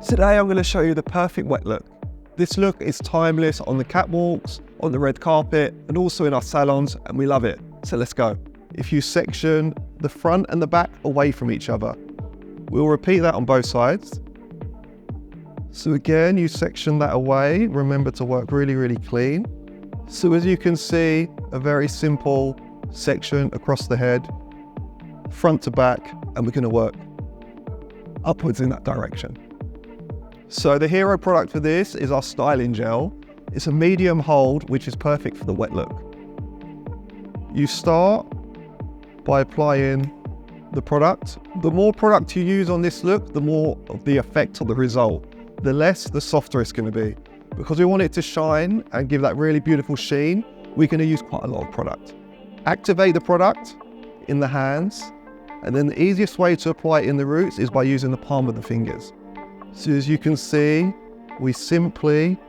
Today I'm going to show you the perfect wet look. This look is timeless on the catwalks, on the red carpet, and also in our salons, and we love it. So let's go. If you section the front and the back away from each other, we'll repeat that on both sides. So again, you section that away. Remember to work really, really clean. So as you can see, a very simple section across the head, front to back, and we're going to work upwards in that direction. So the hero product for this is our styling gel. It's a medium hold, which is perfect for the wet look. You start by applying the product. The more product you use on this look, the more of the effect of the result. The less, the softer it's going to be. Because we want it to shine and give that really beautiful sheen, we're going to use quite a lot of product. Activate the product in the hands, and then the easiest way to apply it in the roots is by using the palm of the fingers. So as you can see, we simply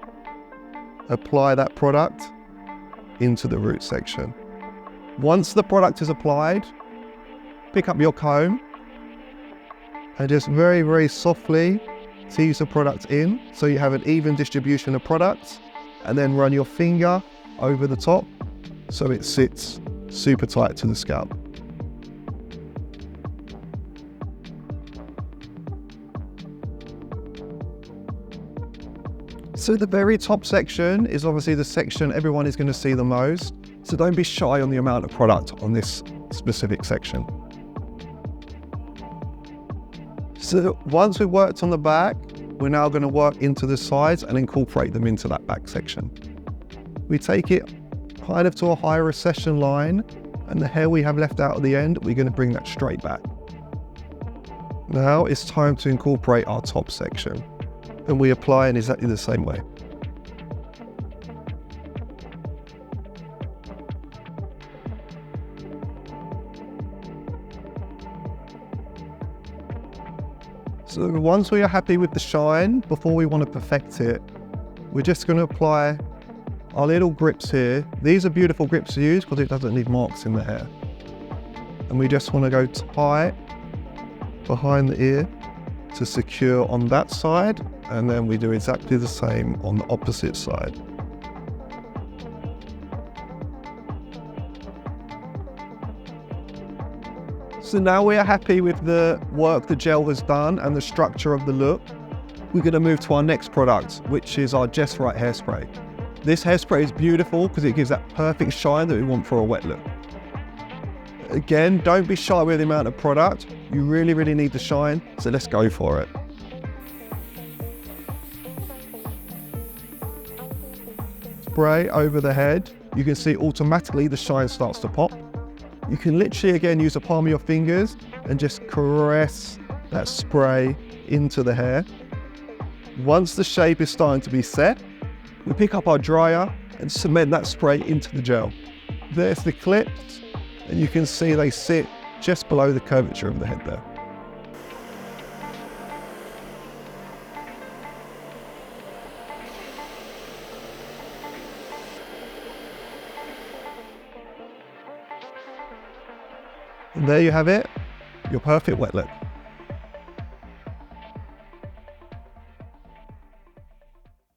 apply that product into the root section. Once the product is applied, pick up your comb and just very, very softly tease the product in so you have an even distribution of products, and then run your finger over the top so it sits super tight to the scalp. So the very top section is obviously the section everyone is going to see the most. So don't be shy on the amount of product on this specific section. So once we've worked on the back, we're now going to work into the sides and incorporate them into that back section. We take it kind of to a higher recession line, and the hair we have left out at the end, we're going to bring that straight back. Now it's time to incorporate our top section, and we apply in exactly the same way. So once we are happy with the shine, before we want to perfect it, we're just going to apply our little grips here. These are beautiful grips to use because it doesn't leave marks in the hair. And we just want to go tight behind the ear to secure on that side, and then we do exactly the same on the opposite side. So now we are happy with the work the gel has done and the structure of the look. We're going to move to our next product, which is our Just Right hairspray. This hairspray is beautiful because it gives that perfect shine that we want for a wet look. Again, don't be shy with the amount of product. You really, really need the shine, so let's go for it. Spray over the head. You can see automatically the shine starts to pop. You can literally, again, use the palm of your fingers and just caress that spray into the hair. Once the shape is starting to be set, we pick up our dryer and cement that spray into the gel. There's the clips, and you can see they sit just below the curvature of the head there. And there you have it, your perfect wet look.